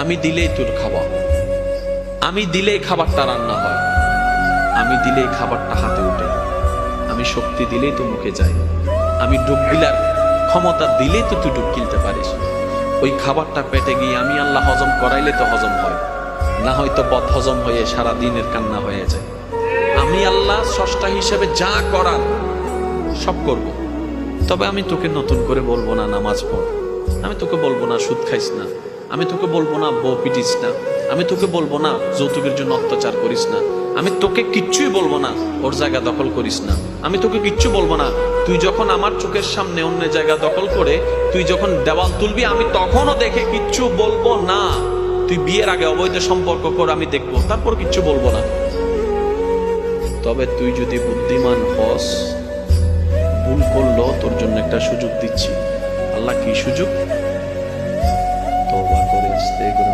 আমি দিলেই তোর খাবার, আমি দিলেই খাবারটা রান্না হয়, আমি দিলেই খাবারটা হাতে ওঠে, আমি শক্তি দিলেই তো মুখে যায়, আমি ডুব গিলার ক্ষমতা দিলেই তো তুই ডুব গিলতে পারিস। ওই খাবারটা পেটে গিয়ে আমি আল্লাহ হজম করাইলে তো হজম হয়, না হয়তো বদ হজম হয়ে সারা দিনের কান্না হয়ে যায়। আমি আল্লাহ স্রষ্টা হিসেবে যা করার সব করব, তবে আমি তোকে নতুন করে বলবো না নামাজ পড়, আমি তোকে বলবো না সুদ খাইস না, আমি তোকে বলবো না বউ পিটিস না, আমি তোকে বলবো না যৌতুকের জন্য অত্যাচার করিস না, আমি তোকে কিচ্ছুই বলবো না ওর জায়গা দখল করিস না, আমি তোকে কিচ্ছু বলবো না তুই যখন আমার চোখের সামনে অন্য জায়গা দখল করে তুই যখন দেওয়াল তুলবি আমি তখনও দেখে কিচ্ছু বলবো না। তুই বিয়ের আগে অবৈধ সম্পর্ক কর, আমি দেখবো, তারপর কিচ্ছু বলবো না। তবে তুই যদি বুদ্ধিমান হস, ভুল করলো তোর জন্য একটা সুযোগ দিচ্ছি। আল্লাহ কি সুযোগ?